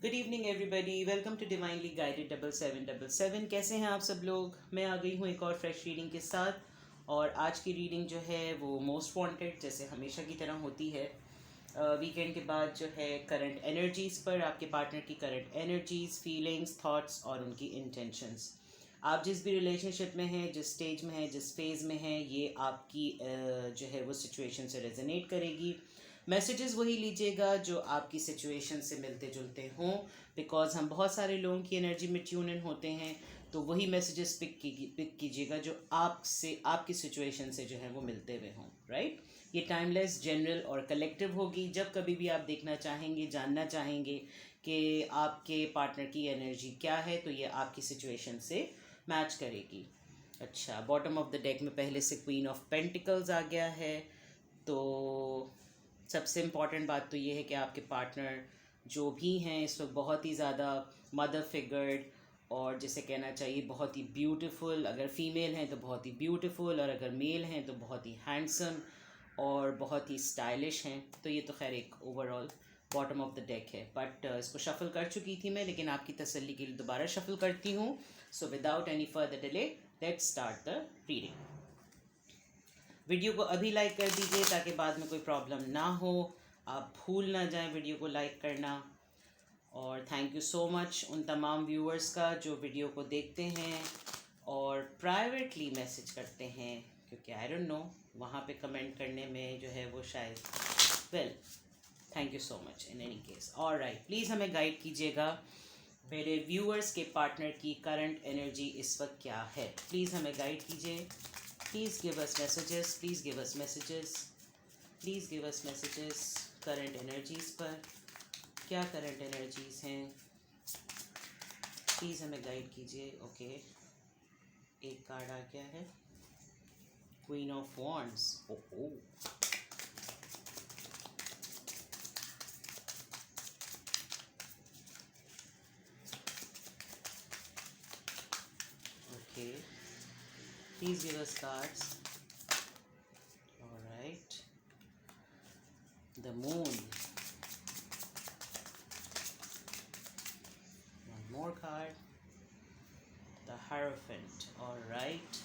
Good evening everybody, welcome to divinely guided 7777। कैसे हैं आप सब लोग। मैं आ गई हूँ एक और फ्रेश रीडिंग के साथ। और आज की रीडिंग जो है वो मोस्ट वांटेड जैसे हमेशा की तरह होती है। वीकेंड के बाद जो है करंट एनर्जीज़ पर, आपके पार्टनर की करंट एनर्जीज़, फीलिंग्स, थॉट्स और उनकी इंटेंशंस। आप जिस भी रिलेशनशिप में हैं, जिस स्टेज में हैं, जिस फेज़ में हैं, ये आपकी जो है वो सिचुएशन से रेजोनेट करेगी। मैसेजेस वही लीजिएगा जो आपकी सिचुएशन से मिलते जुलते हों, बिकॉज हम बहुत सारे लोगों की एनर्जी में ट्यून इन होते हैं। तो वही मैसेजेस पिक कीजिएगा जो आपसे, आपकी सिचुएशन से जो है वो मिलते हुए हों, राइट। ये टाइमलेस, जनरल और कलेक्टिव होगी। जब कभी भी आप देखना चाहेंगे, जानना चाहेंगे कि आपके पार्टनर की एनर्जी क्या है, तो ये आपकी सिचुएशन से मैच करेगी। अच्छा, बॉटम ऑफ द डेक में पहले से क्वीन ऑफ पेंटिकल्स आ गया है। तो सबसे इम्पॉर्टेंट बात तो ये है कि आपके पार्टनर जो भी हैं इस वक्त बहुत ही ज़्यादा मदर फिगर्ड, और जिसे कहना चाहिए बहुत ही ब्यूटीफुल। अगर फीमेल हैं तो बहुत ही ब्यूटीफुल, और अगर मेल हैं तो बहुत ही हैंडसम और बहुत ही स्टाइलिश हैं। तो ये तो खैर एक overall bottom of the deck है। बट इसको शफ़ल कर चुकी थी मैं, लेकिन आपकी तसल्ली के लिए दोबारा शफ़ल करती हूँ। So without any further delay, let's start the reading. Video को अभी लाइक कर दीजिए ताकि बाद में कोई प्रॉब्लम ना हो। आप भूल ना जाएं वीडियो को लाइक करना। और थैंक यू सो मच उन तमाम व्यूअर्स का जो वीडियो को देखते हैं और प्राइवेटली मैसेज करते हैं, क्योंकि आई डोंट नो वहाँ पे कमेंट करने में जो है वो शायद, well, thank you so much in any case. और राइट, प्लीज़ हमें गाइड कीजिएगा मेरे व्यूअर्स के पार्टनर की करंट एनर्जी इस वक्त क्या है। प्लीज़ हमें गाइड कीजिए। Please give us messages. Please give us messages. Please give us messages. Current energies पर क्या करंट एनर्जीज़ हैं, प्लीज़ हमें गाइड कीजिए। ओके, एक कार्ड आ गया है, queen of wands. Oh, okay, please give us cards. Alright, the moon, one more card, the Hierophant. All right,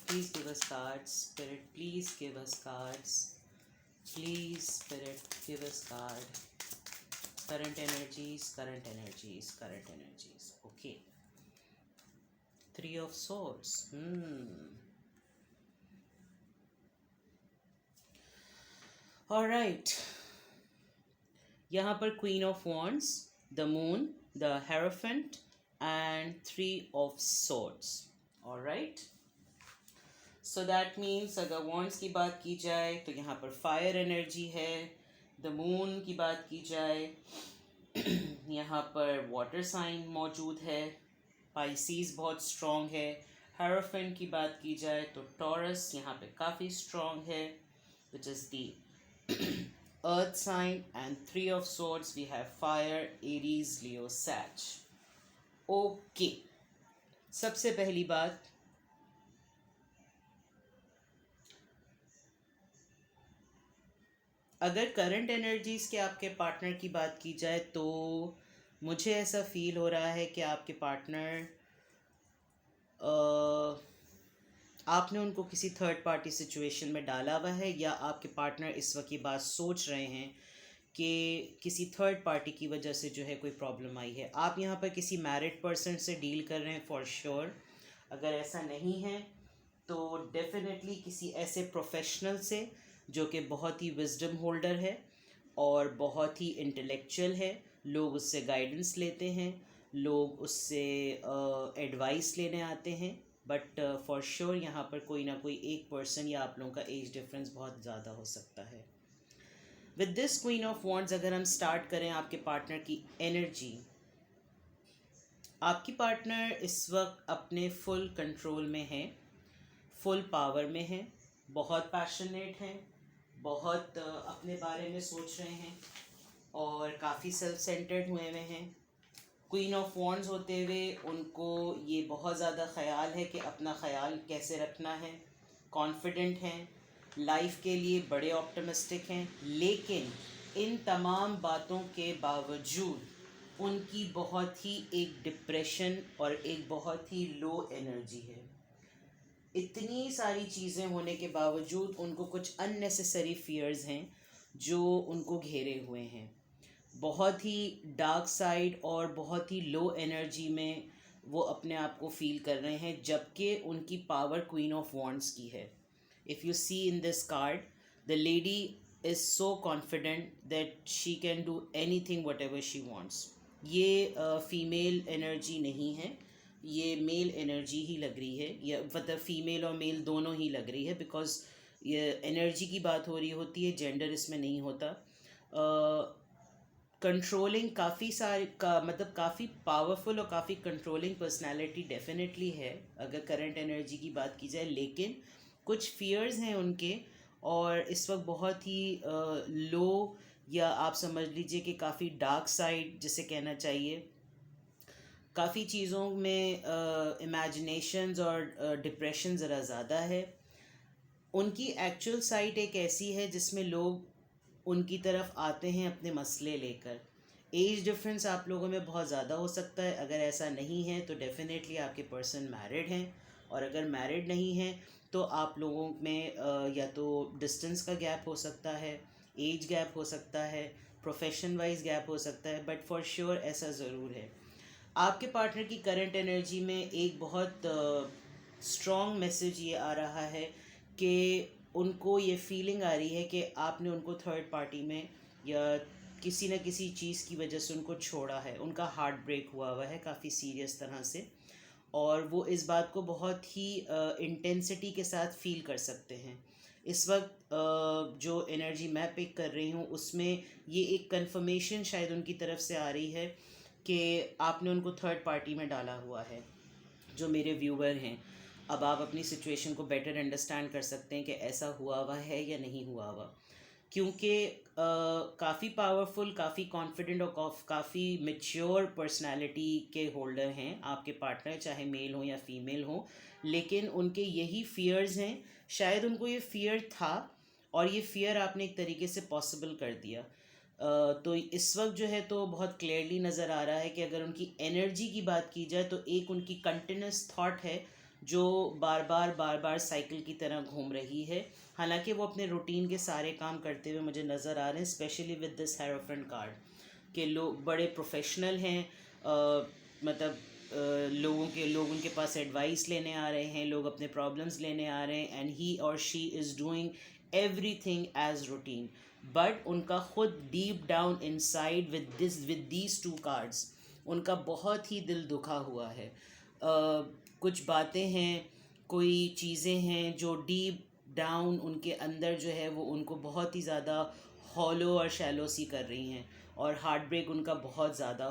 please give us cards. Spirit, please give us cards. Please, Spirit, give us card. Current energies, current energies, current energies. Okay. Three of Swords. All right. यहाँ पर Queen of Wands, the Moon, the Hierophant, and Three of Swords. All right. So that means अगर Wands की बात की जाए तो यहाँ पर Fire energy है. The Moon की बात की जाए यहाँ पर वाटर साइन मौजूद है, पाइसीज बहुत स्ट्रॉन्ग है। हेरोफेंट की बात की जाए तो टॉरस यहाँ पे काफ़ी स्ट्रॉन्ग है, which is the earth sign. And three of swords we have fire, Aries, Leo, Sag. Okay, सबसे पहली बात, अगर करंट एनर्जीज़ के आपके पार्टनर की बात की जाए तो मुझे ऐसा फील हो रहा है कि आपके पार्टनर, आपने उनको किसी थर्ड पार्टी सिचुएशन में डाला हुआ है, या आपके पार्टनर इस वक्त ये बात सोच रहे हैं कि किसी थर्ड पार्टी की वजह से जो है कोई प्रॉब्लम आई है। आप यहाँ पर किसी मैरिड पर्सन से डील कर रहे हैं फॉर श्योर। अगर ऐसा नहीं है तो डेफिनेटली किसी ऐसे प्रोफेशनल से जो कि बहुत ही विजडम होल्डर है और बहुत ही इंटेलेक्चुअल है। लोग उससे गाइडेंस लेते हैं, लोग उससे एडवाइस लेने आते हैं। बट फॉर श्योर यहाँ पर कोई ना कोई एक पर्सन या आप लोगों का एज डिफरेंस बहुत ज़्यादा हो सकता है। With this queen of wands अगर हम स्टार्ट करें आपके पार्टनर की एनर्जी, आपकी पार्टनर इस वक्त अपने फुल कंट्रोल में है, फुल पावर में है, बहुत पैशनेट हैं, बहुत अपने बारे में सोच रहे हैं और काफ़ी सेल्फ सेंटर्ड हुए हैं। क्वीन ऑफ वॉन्ड्स होते हुए उनको ये बहुत ज़्यादा ख्याल है कि अपना ख्याल कैसे रखना है, कॉन्फिडेंट हैं, लाइफ के लिए बड़े ऑप्टिमिस्टिक हैं, लेकिन इन तमाम बातों के बावजूद उनकी बहुत ही एक डिप्रेशन और एक बहुत ही लो एनर्जी है। इतनी सारी चीज़ें होने के बावजूद उनको कुछ अननेसेसरी फियर्स हैं जो उनको घेरे हुए हैं। बहुत ही डार्क साइड और बहुत ही लो एनर्जी में वो अपने आप को फील कर रहे हैं, जबकि उनकी पावर क्वीन ऑफ वॉन्ड्स की है। If you see in this card, the lady is so confident that she can do anything whatever she wants. ये फीमेल एनर्जी नहीं है, ये मेल एनर्जी ही लग रही है, या मतलब फीमेल और मेल दोनों ही लग रही है, बिकॉज ये एनर्जी की बात हो रही होती है, जेंडर इसमें नहीं होता। कंट्रोलिंग काफ़ी सारे का मतलब काफ़ी पावरफुल और काफ़ी कंट्रोलिंग पर्सनालिटी डेफिनेटली है अगर करंट एनर्जी की बात की जाए, लेकिन कुछ फियर्स हैं उनके, और इस वक्त बहुत ही लो, या आप समझ लीजिए कि काफ़ी डार्क साइड जिसे कहना चाहिए। काफ़ी चीज़ों में इमेजिनेशंस और डिप्रेशन ज़रा ज़्यादा है। उनकी एक्चुअल साइट एक ऐसी है जिसमें लोग उनकी तरफ आते हैं अपने मसले लेकर। एज डिफरेंस आप लोगों में बहुत ज़्यादा हो सकता है, अगर ऐसा नहीं है तो डेफिनेटली आपके पर्सन मैरिड हैं, और अगर मैरिड नहीं हैं तो आप लोगों में या तो डिस्टेंस का गैप हो सकता है, एज गैप हो सकता है, प्रोफेशन वाइज गैप हो सकता है, बट फॉर श्योर ऐसा ज़रूर है। आपके पार्टनर की करंट एनर्जी में एक बहुत स्ट्रॉन्ग मैसेज ये आ रहा है कि उनको ये फीलिंग आ रही है कि आपने उनको थर्ड पार्टी में या किसी न किसी चीज़ की वजह से उनको छोड़ा है, उनका हार्ट ब्रेक हुआ है काफ़ी सीरियस तरह से, और वो इस बात को बहुत ही इंटेंसिटी के साथ फील कर सकते हैं। इस वक्त जो एनर्जी मैं पिक कर रही हूँ उसमें ये एक कंफर्मेशन शायद उनकी तरफ से आ रही है कि आपने उनको थर्ड पार्टी में डाला हुआ है। जो मेरे व्यूवर हैं, अब आप अपनी सिचुएशन को बेटर अंडरस्टैंड कर सकते हैं कि ऐसा हुआ हुआ है या नहीं हुआ हुआ, क्योंकि काफ़ी पावरफुल, काफ़ी कॉन्फिडेंट और काफ़ी मैच्योर पर्सनालिटी के होल्डर हैं आपके पार्टनर, चाहे मेल हो या फीमेल हो, लेकिन उनके यही फियर्स हैं। शायद उनको ये फियर था और ये फियर आपने एक तरीके से पॉसिबल कर दिया। तो इस वक्त जो है तो बहुत क्लियरली नज़र आ रहा है कि अगर उनकी एनर्जी की बात की जाए तो एक उनकी कंटिन्यूस थॉट है जो बार बार साइकिल की तरह घूम रही है। हालांकि वो अपने रूटीन के सारे काम करते हुए मुझे नज़र आ रहे हैं, स्पेशली विद दिस हेरोफ्रेंट कार्ड के लोग बड़े प्रोफेशनल हैं। मतलब लोग उनके पास एडवाइस लेने आ रहे हैं, लोग अपने प्रॉब्लम्स लेने आ रहे हैं, एंड ही और she is doing everything as routine, but उनका खुद deep down inside with these two cards उनका बहुत ही दिल दुखा हुआ है। कुछ बातें हैं, कोई चीज़ें हैं जो डीप डाउन उनके अंदर जो है वो उनको बहुत ही ज़्यादा हॉलो और शैलो सी कर रही हैं, और हार्ट ब्रेक उनका बहुत ज़्यादा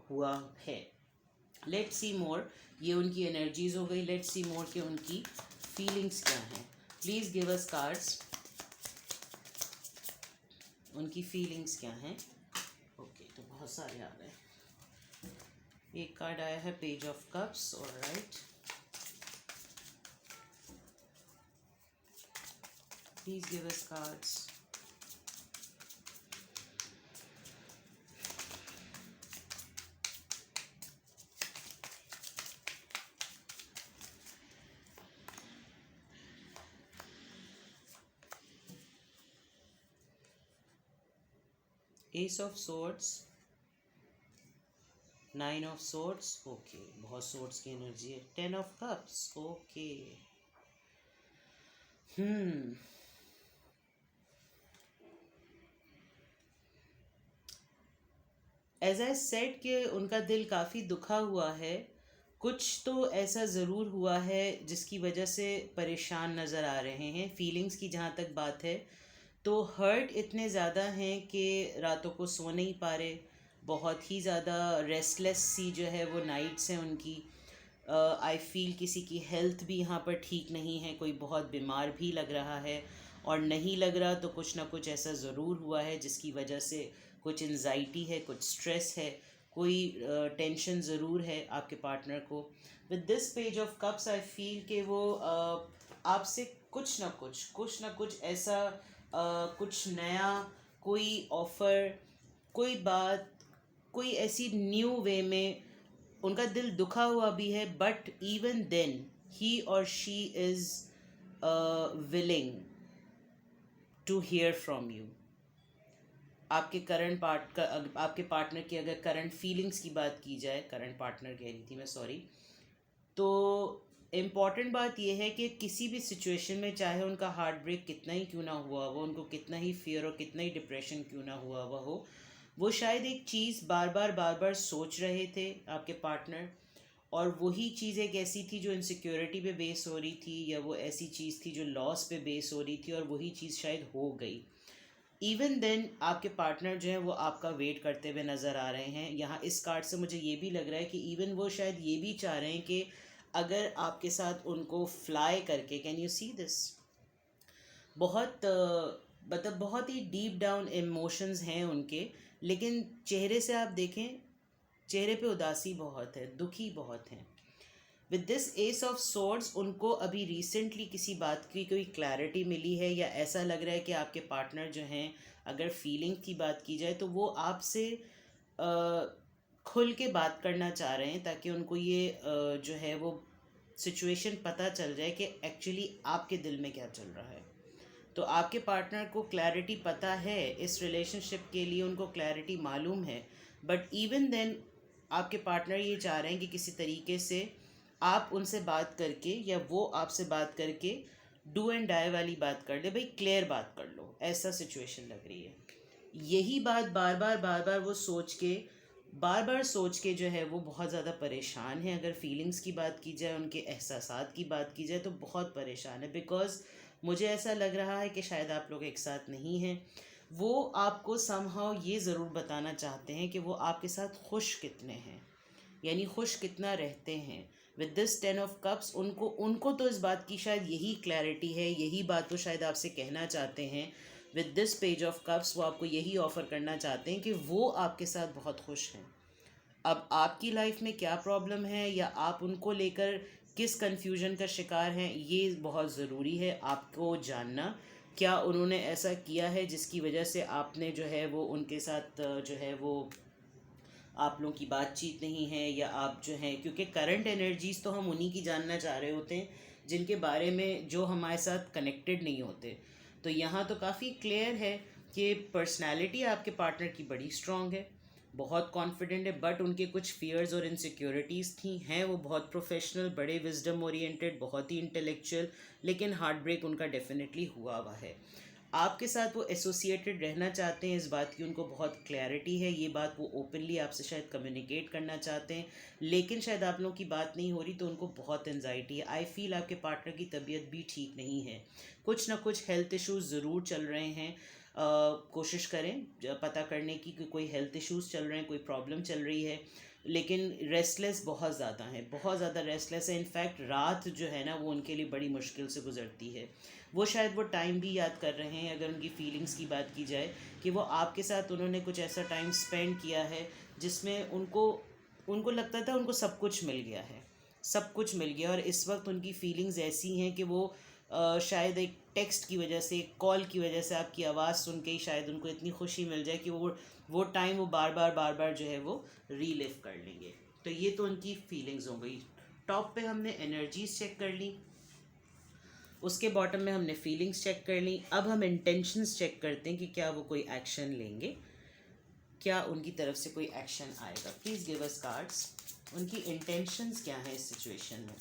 हुआ है। लेट्स सी मोर, ये उनकी एनर्जीज हो गई। लेट्स सी मोर कि उनकी फीलिंग्स क्या हैं। प्लीज़ गिव अस कार्ड्स, उनकी फीलिंग्स क्या हैं। ओके, तो बहुत सारे आ गए। एक कार्ड आया है page of cups, alright. Please give us cards. Ace of swords, nine of swords, okay, बहुत सोर्ड्स की एनर्जी है। Ten of cups, okay. As I said कि उनका दिल काफ़ी दुखा हुआ है। कुछ तो ऐसा ज़रूर हुआ है जिसकी वजह से परेशान नज़र आ रहे हैं। फीलिंग्स की जहाँ तक बात है तो हर्ट इतने ज़्यादा हैं कि रातों को सो नहीं पा रहे, बहुत ही ज़्यादा रेस्टलेस सी जो है वो नाइट्स हैं उनकी। आई फील किसी की हेल्थ भी यहाँ पर ठीक नहीं है, कोई बहुत बीमार भी लग रहा है, और नहीं लग रहा तो कुछ ना कुछ ऐसा ज़रूर हुआ है जिसकी वजह से कुछ एंजाइटी है, कुछ स्ट्रेस है, कोई टेंशन ज़रूर है आपके पार्टनर को। With this page of cups I feel कि वो आपसे कुछ ना कुछ ऐसा कुछ नया, कोई ऑफ़र, कोई बात, कोई ऐसी न्यू वे में उनका दिल दुखा हुआ भी है, बट इवन देन ही और she is willing to hear from you. आपके आपके पार्टनर की अगर करंट फीलिंग्स की बात की जाए, करंट पार्टनर कह रही थी मैं, सॉरी, तो इम्पॉर्टेंट बात यह है कि किसी भी सिचुएशन में, चाहे उनका हार्ट ब्रेक कितना ही क्यों ना हुआ वो, उनको कितना ही फियर और कितना ही डिप्रेशन क्यों ना हुआ हुआ हो, वो शायद एक चीज़ बार बार सोच रहे थे आपके पार्टनर, और वही चीज़ एक ऐसी थी जो इनसिक्योरिटी पे बेस हो रही थी, या वो ऐसी चीज़ थी जो लॉस पे बेस हो रही थी, और वही चीज़ शायद हो गई। इवन देन आपके पार्टनर जो है वो आपका वेट करते हुए नज़र आ रहे हैं। यहाँ इस कार्ड से मुझे ये भी लग रहा है कि इवन वो शायद ये भी चाह रहे हैं कि अगर आपके साथ उनको फ्लाई करके, कैन यू सी दिस, बहुत मतलब बहुत ही डीप डाउन इमोशंस हैं उनके, लेकिन चेहरे से आप देखें, चेहरे पे उदासी बहुत है, दुखी बहुत हैं। With this S of swords, उनको अभी रिसेंटली किसी बात की कोई क्लैरिटी मिली है, या ऐसा लग रहा है कि आपके पार्टनर जो हैं, अगर फीलिंग की बात की जाए तो वो आपसे खुल के बात करना चाह रहे हैं, ताकि उनको ये जो है वो सिचुएशन पता चल जाए कि एक्चुअली आपके दिल में क्या चल रहा है। तो आपके पार्टनर को क्लैरिटी पता है इस रिलेशनशिप के लिए, उनको क्लैरिटी मालूम है, बट इवन देन आपके पार्टनर ये चाह रहे हैं कि किसी तरीके से आप उनसे बात करके, या वो आपसे बात करके डू एंड डाई वाली बात कर ले, भाई क्लियर बात कर लो, ऐसा सिचुएशन लग रही है। यही बात बार बार वो सोच के जो है वो बहुत ज़्यादा परेशान है। अगर फीलिंग्स की बात की जाए, उनके एहसासात की बात की जाए, तो बहुत परेशान है, बिकॉज़ मुझे ऐसा लग रहा है कि शायद आप लोग एक साथ नहीं हैं। वो आपको समहाउ ये ज़रूर बताना चाहते हैं कि वो आपके साथ खुश कितने हैं, यानी खुश कितना रहते हैं। विद दिस 10 ऑफ कप्स, उनको तो इस बात की शायद यही क्लैरिटी है, यही बात तो शायद आपसे कहना चाहते हैं। With this page of cups, वो आपको यही ऑफ़र करना चाहते हैं कि वो आपके साथ बहुत खुश हैं। अब आपकी लाइफ में क्या प्रॉब्लम है, या आप उनको लेकर किस कन्फ्यूजन का शिकार हैं, ये बहुत ज़रूरी है आपको जानना। क्या उन्होंने ऐसा किया है जिसकी वजह से आपने जो है वो उनके साथ जो है वो आप लोगों की बातचीत नहीं है, या आप जो हैं, क्योंकि करंट एनर्जीज़ तो हम उन्हीं की जानना चाह रहे होते हैं जिनके बारे में जो हमारे साथ कनेक्टेड नहीं होते। तो यहाँ तो काफ़ी क्लियर है कि पर्सनालिटी आपके पार्टनर की बड़ी स्ट्रॉन्ग है, बहुत कॉन्फिडेंट है, बट उनके कुछ फियर्स और इनसिक्योरिटीज़ थी हैं। वो बहुत प्रोफेशनल, बड़े विजडम ओरिएंटेड, बहुत ही इंटेलेक्चुअल, लेकिन हार्ट ब्रेक उनका डेफिनेटली हुआ हुआ है। आपके साथ वो एसोसिएटेड रहना चाहते हैं, इस बात की उनको बहुत क्लैरिटी है, ये बात वो ओपनली आपसे शायद कम्युनिकेट करना चाहते हैं, लेकिन शायद आप लोगों की बात नहीं हो रही, तो उनको बहुत एनजाइटी है। आई फील आपके पार्टनर की तबीयत भी ठीक नहीं है, कुछ ना कुछ हेल्थ इश्यूज़ ज़रूर चल रहे हैं। कोशिश करें पता करने की कि कोई हेल्थ इश्यूज़ चल रहे हैं, कोई प्रॉब्लम चल रही है, लेकिन रेस्टलेस बहुत ज़्यादा है, बहुत ज़्यादा रेस्टलेस है। इनफैक्ट रात जो है ना वो उनके लिए बड़ी मुश्किल से गुजरती है। वो शायद वो टाइम भी याद कर रहे हैं, अगर उनकी फीलिंग्स की बात की जाए, कि वो आपके साथ उन्होंने कुछ ऐसा टाइम स्पेंड किया है जिसमें उनको उनको लगता था उनको सब कुछ मिल गया है, सब कुछ मिल गया, और इस वक्त उनकी फीलिंग्स ऐसी हैं कि वो शायद एक टेक्स्ट की वजह से, एक कॉल की वजह से, आपकी आवाज़ सुन के ही शायद उनको इतनी खुशी मिल जाए कि वो टाइम वो बार बार जो है वो रीलिव कर लेंगे। तो ये तो उनकी फीलिंग्स हो गई। टॉप पे हमने एनर्जीज चेक कर ली, उसके बॉटम में हमने फीलिंग्स चेक कर ली। अब हम इंटेंशंस चेक करते हैं कि क्या वो कोई एक्शन लेंगे, क्या उनकी तरफ से कोई एक्शन आएगा। प्लीज़ गिव अस कार्ड्स, उनकी इंटेंशंस क्या हैं इस सिचुएशन में।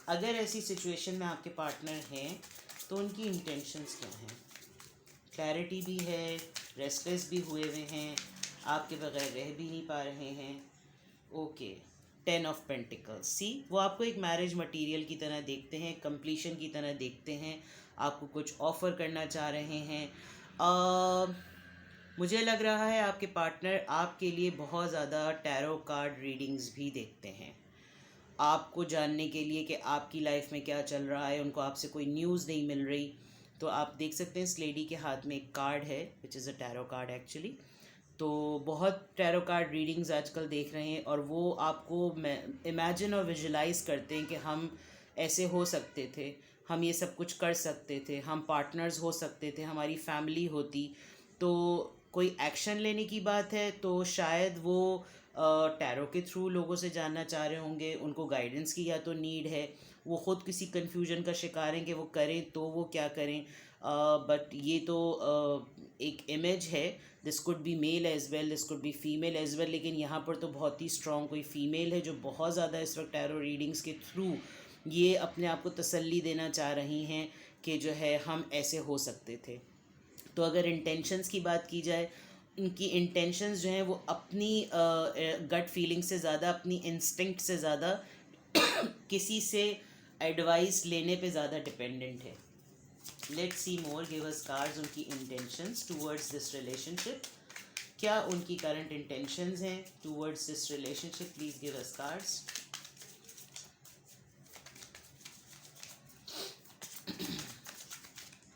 अगर ऐसी सिचुएशन में आपके पार्टनर हैं तो उनकी इंटेंशंस क्या हैं। क्लैरिटी भी है, रेस्टलेस भी हुए हुए हैं, आपके बगैर रह भी नहीं पा रहे हैं। ओके, 10 ऑफ पेंटिकल्स, सी वो आपको एक मैरिज मटेरियल की तरह देखते हैं, कंप्लीशन की तरह देखते हैं, आपको कुछ ऑफ़र करना चाह रहे हैं। मुझे लग रहा है आपके पार्टनर आपके लिए बहुत ज़्यादा टैरो कार्ड रीडिंग्स भी देखते हैं, आपको जानने के लिए कि आपकी लाइफ में क्या चल रहा है। उनको आपसे कोई न्यूज़ नहीं मिल रही, तो आप देख सकते हैं इस लेडी के हाथ में एक कार्ड है, which is a tarot card actually. तो बहुत टैरो कार्ड रीडिंग्स आजकल देख रहे हैं और वो आपको इमेजिन और विजुलाइज करते हैं कि हम ऐसे हो सकते थे, हम ये सब कुछ कर सकते थे, हम पार्टनर्स हो सकते थे, हमारी फैमिली होती। तो कोई एक्शन लेने की बात है तो शायद वो टैरो के थ्रू लोगों से जानना चाह रहे होंगे, उनको गाइडेंस की या तो नीड है, वो ख़ुद किसी कन्फ्यूजन का शिकार हैं कि वो करें तो वो क्या करें। बट ये तो एक इमेज है, this could be male as well, this could be female as well, लेकिन यहाँ पर तो बहुत ही स्ट्रॉन्ग कोई फीमेल है जो बहुत ज़्यादा इस वक्त टैरो रीडिंग्स के थ्रू ये अपने आप को तसल्ली देना चाह रही हैं कि जो है हम ऐसे हो सकते थे। तो अगर इंटेंशंस की बात की जाए, उनकी इंटेंशंस जो हैं वो अपनी गट फीलिंग से ज़्यादा, अपनी इंस्टिंक्ट से ज़्यादा किसी से एडवाइस लेने पे ज़्यादा डिपेंडेंट है। Let's see more, give us cards उनकी इंटेंशंस टूवर्ड्स दिस रिलेशनशिप। क्या उनकी करंट इंटेंशंस हैं towards this relationship? Please give us cards.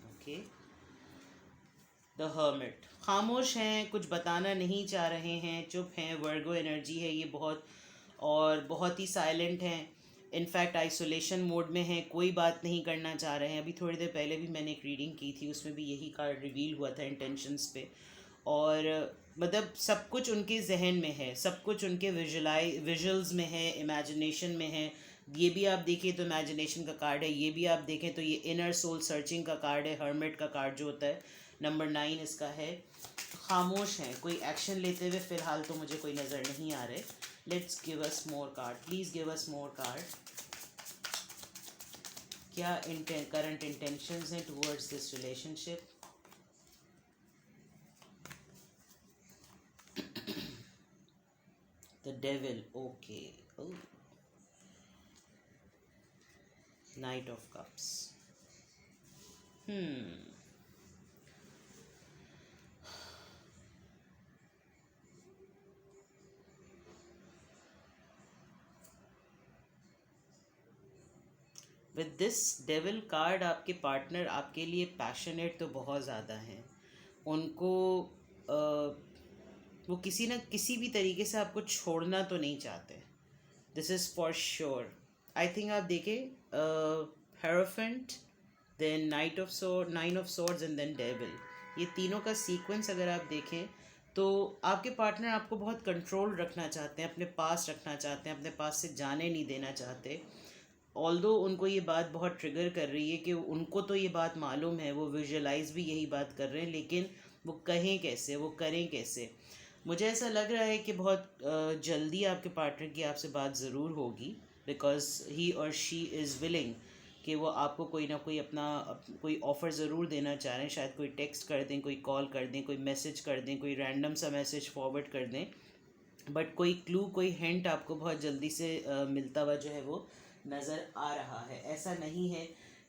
Okay, the hermit, खामोश हैं, कुछ बताना नहीं चाह रहे हैं, चुप हैं, वर्गो एनर्जी है ये बहुत, और बहुत ही साइलेंट हैं, इनफैक्ट आइसोलेशन मोड में हैं, कोई बात नहीं करना चाह रहे हैं। अभी थोड़ी देर पहले भी मैंने एक रीडिंग की थी, उसमें भी यही कार्ड रिवील हुआ था इंटेंशंस पे। और मतलब सब कुछ उनके जहन में है, सब कुछ उनके विजुअल्स में है, इमेजिनेशन में है। ये भी आप देखिए तो इमेजिनेशन का कार्ड है, ये भी आप देखें तो ये इनर सोल सर्चिंग का कार्ड है। हर्मिट का कार्ड जो होता है नंबर 9 इसका है। खामोश हैं, कोई एक्शन लेते हुए फ़िलहाल तो मुझे कोई नज़र नहीं आ रहे। Let's give us more card, please give us more card. क्या करंट इंटेंशंस हैं towards this relationship? The devil, okay, night of cups. With this devil card आपके पार्टनर आपके लिए पैशनेट तो बहुत ज़्यादा हैं, उनको वो किसी न किसी भी तरीके से आपको छोड़ना तो नहीं चाहते, this is for sure. I think आप देखें hierophant, then nine of swords and then devil, ये तीनों का सीक्वेंस अगर आप देखें तो आपके पार्टनर आपको बहुत कंट्रोल रखना चाहते हैं, अपने पास रखना चाहते हैं, अपने पास से जाने नहीं देना चाहते। ऑल्दो उनको ये बात बहुत ट्रिगर कर रही है कि उनको तो ये बात मालूम है, वो विजुअलाइज भी यही बात कर रहे हैं, लेकिन वो कहें कैसे, वो करें कैसे। मुझे ऐसा लग रहा है कि बहुत जल्दी आपके पार्टनर की आपसे बात ज़रूर होगी, बिकॉज ही और शी इज़ विलिंग कि वो आपको कोई ना कोई अपना कोई ऑफ़र ज़रूर देना चाह रहे हैं। शायद कोई टेक्स्ट कर दें, कोई कॉल कर दें, कोई मैसेज कर दें, कोई रैंडम सा मैसेज फॉरवर्ड कर दें, बट कोई क्लू, कोई हिंट आपको बहुत जल्दी से मिलता हुआ जो है वो नज़र आ रहा है। ऐसा नहीं है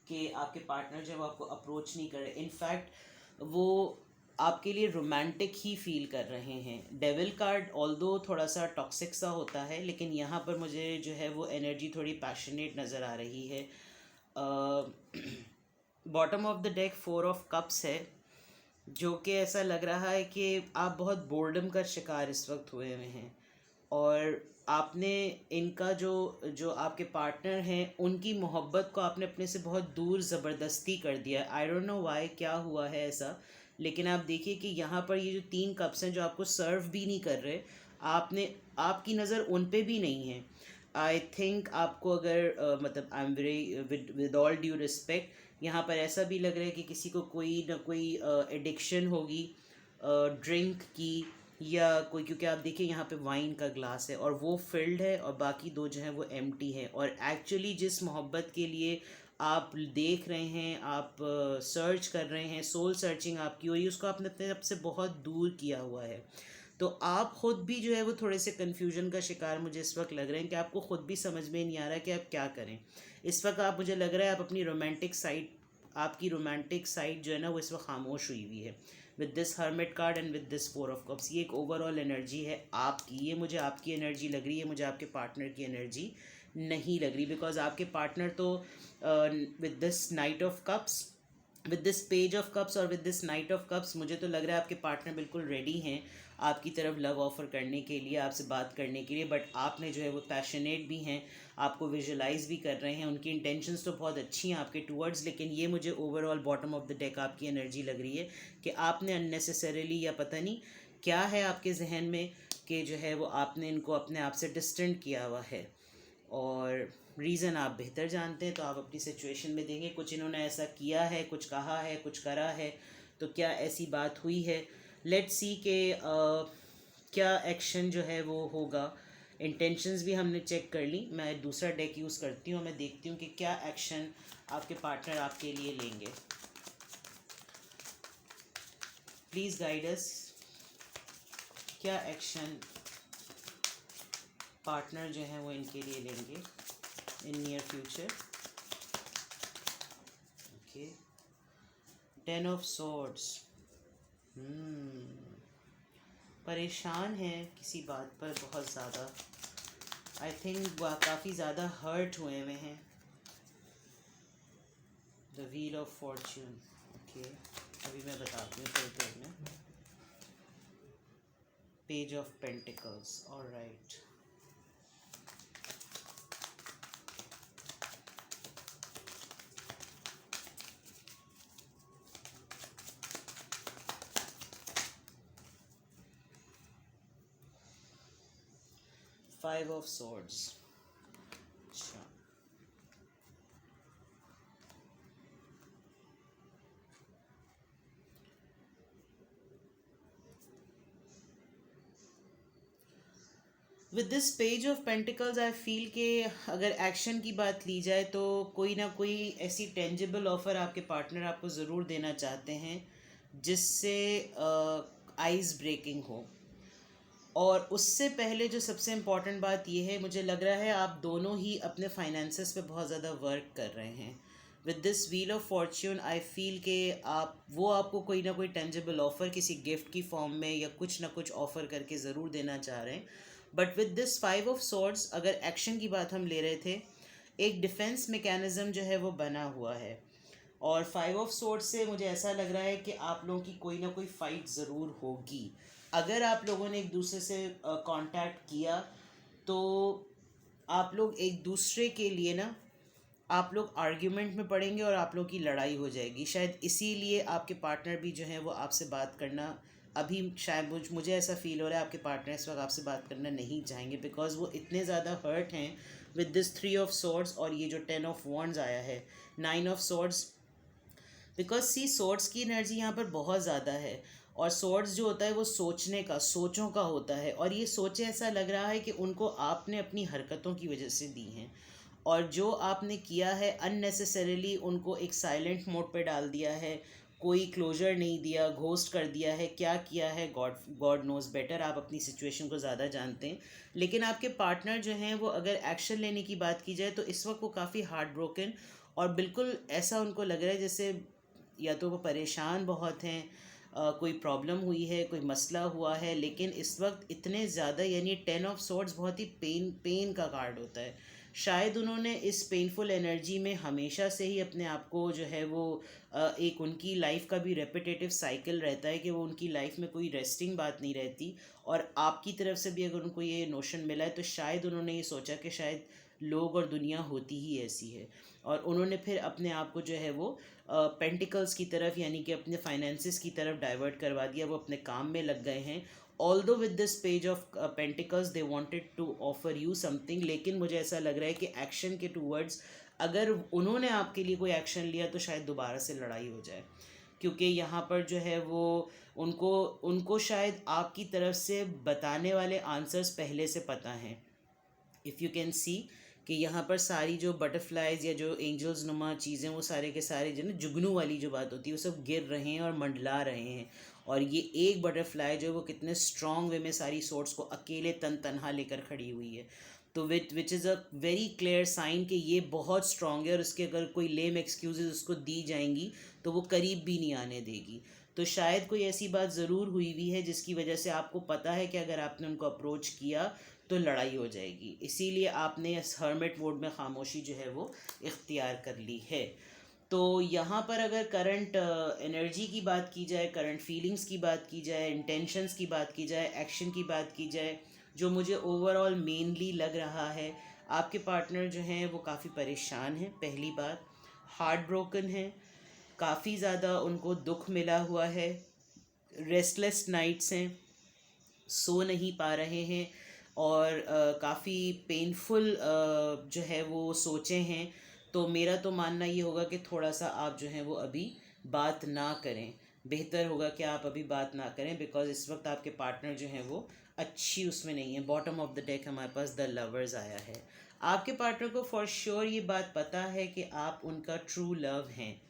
कि आपके पार्टनर जो है वो आपको अप्रोच नहीं कर रहे, इनफैक्ट वो आपके लिए रोमांटिक ही फील कर रहे हैं। डेविल कार्ड ऑल्दो थोड़ा सा टॉक्सिक सा होता है, लेकिन यहाँ पर मुझे जो है वो एनर्जी थोड़ी पैशनेट नज़र आ रही है। Bottom of the deck 4 of cups है, जो कि ऐसा लग रहा है कि आप बहुत बोर्डम का शिकार इस वक्त हुए हुए हैं, और आपने इनका जो जो आपके पार्टनर हैं उनकी मोहब्बत को आपने अपने से बहुत दूर ज़बरदस्ती कर दिया। आई डोंट नो वाई, क्या हुआ है ऐसा, लेकिन आप देखिए कि यहाँ पर ये जो 3 कप्स हैं जो आपको सर्व भी नहीं कर रहे, आपने आपकी नज़र उन पे भी नहीं है। आई थिंक आपको अगर मतलब I am very with all due respect, यहाँ पर ऐसा भी लग रहा है कि किसी को कोई ना कोई एडिक्शन होगी ड्रिंक की या कोई, क्योंकि आप देखिए यहाँ पे वाइन का ग्लास है और वो फिल्ड है और बाकी 2 जो है वो एम्प्टी है। और एक्चुअली जिस मोहब्बत के लिए आप देख रहे हैं, आप सर्च कर रहे हैं, सोल सर्चिंग आपकी हुई, उसको आपने अपने आप से बहुत दूर किया हुआ है। तो आप ख़ुद भी जो है वो थोड़े से कन्फ्यूजन का शिकार मुझे इस वक्त लग रहे हैं कि आपको ख़ुद भी समझ में नहीं आ रहा है कि आप क्या करें। इस वक्त आप, मुझे लग रहा है आप अपनी रोमांटिक साइड, आपकी रोमांटिक साइड जो है ना वो इस वक्त खामोश हुई हुई है with this hermit card and with this 4 of cups. ये एक ओवरऑल एनर्जी है आपकी, ये मुझे आपकी एनर्जी लग रही है, मुझे आपके पार्टनर की एनर्जी नहीं लग रही, बिकॉज आपके पार्टनर तो with this knight of cups, with this page of cups और with this knight of cups, मुझे तो लग रहा है आपके पार्टनर बिल्कुल रेडी हैं आपकी तरफ लव ऑफ़र करने के लिए, आपसे बात करने के लिए, बट आपने जो है वो पैशनेट भी हैं, आपको विजुलाइज भी कर रहे हैं, उनकी इंटेंशंस तो बहुत अच्छी हैं आपके टूवर्ड्स, लेकिन ये मुझे overall bottom of the deck आपकी एनर्जी लग रही है कि आपने अननेसेसरीली या पता नहीं क्या है आपके जहन में कि जो है वो आपने इनको अपने आप से डिस्टेंट किया हुआ है। और रीज़न आप बेहतर जानते हैं, तो आप अपनी सिचुएशन में देंगे कुछ इन्होंने ऐसा किया है, कुछ कहा है, कुछ करा है, तो क्या ऐसी बात हुई है। लेट्स सी के क्या एक्शन जो है वो होगा। इंटेंशंस भी हमने चेक कर ली, मैं दूसरा डेक यूज़ करती हूँ, मैं देखती हूँ कि क्या एक्शन आपके पार्टनर आपके लिए लेंगे। प्लीज़ गाइड अस, क्या एक्शन पार्टनर जो है वो इनके लिए लेंगे in near future. Okay, 10 of swords. परेशान है किसी बात पर बहुत ज़्यादा, आई थिंक काफ़ी ज़्यादा हर्ट हुए हुए हैं। The wheel of fortune. Okay, अभी मैं बताती हूँ थोड़ी देर में। Page of pentacles, alright. Five of swords. अच्छा, with this page of pentacles I feel कि अगर एक्शन की बात ली जाए तो कोई ना कोई ऐसी टेंजिबल ऑफ़र आपके पार्टनर आपको ज़रूर देना चाहते हैं जिससे आइस ब्रेकिंग हो। और उससे पहले जो सबसे इम्पॉर्टेंट बात यह है, मुझे लग रहा है आप दोनों ही अपने फाइनेंसेस पे बहुत ज़्यादा वर्क कर रहे हैं। With this wheel of Fortune I feel कि आपको कोई ना कोई टेंजिबल ऑफ़र किसी गिफ्ट की फॉर्म में या कुछ ना कुछ ऑफ़र करके ज़रूर देना चाह रहे हैं। But with this five of swords, अगर एक्शन की बात हम ले रहे थे, एक डिफेंस मैकेनिज़्म जो है वो बना हुआ है। और फाइव ऑफ सॉर्ड्स से मुझे ऐसा लग रहा है कि आप लोगों की कोई ना कोई फ़ाइट ज़रूर होगी। अगर आप लोगों ने एक दूसरे से कांटेक्ट किया तो आप लोग एक दूसरे के लिए ना, आप लोग आर्ग्यूमेंट में पड़ेंगे और आप लोग की लड़ाई हो जाएगी। शायद इसीलिए आपके पार्टनर भी जो है वो आपसे बात करना, अभी शायद मुझे ऐसा फील हो रहा है आपके पार्टनर इस वक्त आपसे बात करना नहीं चाहेंगे, बिकॉज वो इतने ज़्यादा हर्ट हैं with this three of swords और ये जो 10 ऑफ वॉन्ड्स आया है, 9 of swords. Because see swords की एनर्जी यहाँ पर बहुत ज़्यादा है, और सॉर्ड्स जो होता है वो सोचने का, सोचों का होता है, और ये सोचे ऐसा लग रहा है कि उनको आपने अपनी हरकतों की वजह से दी हैं, और जो आपने किया है अननेसेसरीली उनको एक साइलेंट मोड पे डाल दिया है, कोई क्लोजर नहीं दिया, घोस्ट कर दिया है। क्या किया है गॉड गॉड नोज़ बेटर, आप अपनी सिचुएशन को ज़्यादा जानते हैं। लेकिन आपके पार्टनर जो हैं वो अगर एक्शन लेने की बात की जाए तो इस वक्त वो काफ़ी हार्ट ब्रोकन, और बिल्कुल ऐसा उनको लग रहा है जैसे या तो वो परेशान बहुत हैं, कोई प्रॉब्लम हुई है, कोई मसला हुआ है, लेकिन इस वक्त इतने ज़्यादा, यानी 10 ऑफ सॉर्ड्स बहुत ही पेन का कार्ड होता है। शायद उन्होंने इस पेनफुल एनर्जी में हमेशा से ही अपने आप को जो है वो एक उनकी लाइफ का भी रेपिटेटिव साइकिल रहता है कि वो उनकी लाइफ में कोई रेस्टिंग बात नहीं रहती, और आपकी तरफ से भी अगर उनको ये नोशन मिला है तो शायद उन्होंने ये सोचा कि शायद लोग और दुनिया होती ही ऐसी है, और उन्होंने फिर अपने आप को जो है वो पेंटिकल्स की तरफ, यानी कि अपने फाइनेंसिस की तरफ डाइवर्ट करवा दिया, वो अपने काम में लग गए हैं। Although with this page of pentacles they wanted to offer you something, लेकिन मुझे ऐसा लग रहा है कि एक्शन के टूवर्ड्स अगर उन्होंने आपके लिए कोई एक्शन लिया तो शायद दोबारा से लड़ाई हो जाए, क्योंकि यहाँ पर जो है वो उनको उनको शायद आपकी तरफ से बताने वाले आंसर्स पहले से पता हैं। इफ़ यू कैन सी कि यहाँ पर सारी जो बटरफ्लाइज या जो एंजल्स नुमा चीज़ें, वो सारे के सारे जो ना जुगनू वाली जो बात होती है, वो सब गिर रहे हैं और मंडला रहे हैं, और ये एक बटरफ्लाई जो है वो कितने स्ट्रॉन्ग वे में सारी सोर्ट्स को अकेले तनहा लेकर खड़ी हुई है। तो which is a very clear sign कि ये बहुत स्ट्रॉन्ग है, और उसके अगर कोई लेम एक्सक्यूजेज उसको दी जाएंगी तो वो करीब भी नहीं आने देगी। तो शायद कोई ऐसी बात ज़रूर हुई हुई है जिसकी वजह से आपको पता है कि अगर आपने उनको अप्रोच किया तो लड़ाई हो जाएगी, इसीलिए आपने इस हर्मिट मोड में खामोशी जो है वो इख्तियार कर ली है। तो यहाँ पर अगर करंट एनर्जी की बात की जाए, करंट फीलिंग्स की बात की जाए, इंटेंशंस की बात की जाए, एक्शन की बात की जाए, जो मुझे ओवरऑल मेनली लग रहा है, आपके पार्टनर जो हैं वो काफ़ी परेशान हैं। पहली बात, हार्ट ब्रोकन है, काफ़ी ज़्यादा उनको दुख मिला हुआ है, रेस्टलेस नाइट्स हैं, सो नहीं पा रहे हैं, और काफ़ी पेनफुल जो है वो सोचे हैं। तो मेरा तो मानना ये होगा कि थोड़ा सा आप जो है वो अभी बात ना करें, बेहतर होगा कि आप अभी बात ना करें, बिकॉज इस वक्त आपके पार्टनर जो हैं वो अच्छी उसमें नहीं है। बॉटम ऑफ द डेक हमारे पास द लवर्स आया है। आपके पार्टनर को फॉर श्योर ये बात पता है कि आप उनका ट्रू लव हैं,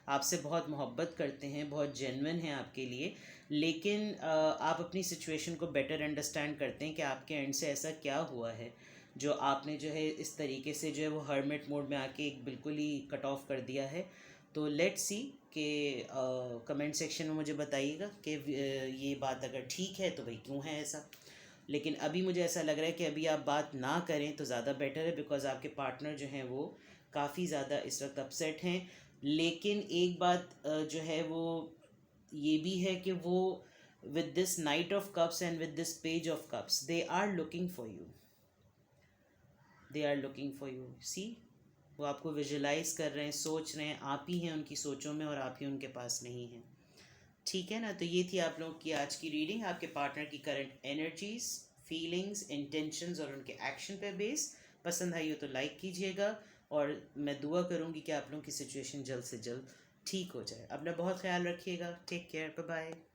आपसे बहुत मोहब्बत करते हैं, बहुत जेन्युइन हैं आपके लिए, लेकिन आप अपनी सिचुएशन को बेटर अंडरस्टैंड करते हैं कि आपके एंड से ऐसा क्या हुआ है जो आपने जो है इस तरीके से जो है वो हर्मिट मोड में आके एक बिल्कुल ही कट ऑफ कर दिया है। तो लेट्स सी कि कमेंट सेक्शन में मुझे बताइएगा कि ये बात अगर ठीक है तो भाई क्यों है ऐसा। लेकिन अभी मुझे ऐसा लग रहा है कि अभी आप बात ना करें तो ज़्यादा बेटर है, बिकॉज आपके पार्टनर जो हैं वो काफ़ी ज़्यादा इस वक्त अपसेट हैं। लेकिन एक बात जो है वो ये भी है कि वो with this knight of cups and with this page of cups they are looking for you, they are looking for you. See, वो आपको विजुलाइज कर रहे हैं, सोच रहे हैं, आप ही हैं उनकी सोचों में और आप ही उनके पास नहीं हैं। ठीक है ना। तो ये थी आप लोगों की आज की रीडिंग, आपके पार्टनर की करंट एनर्जीज, फीलिंग्स, इंटेंशंस और उनके एक्शन पे बेस। पसंद आई हो तो लाइक कीजिएगा, और मैं दुआ करूँगी कि आप लोगों की सिचुएशन जल्द से जल्द ठीक हो जाए। अपना बहुत ख्याल रखिएगा। Take care, bye bye.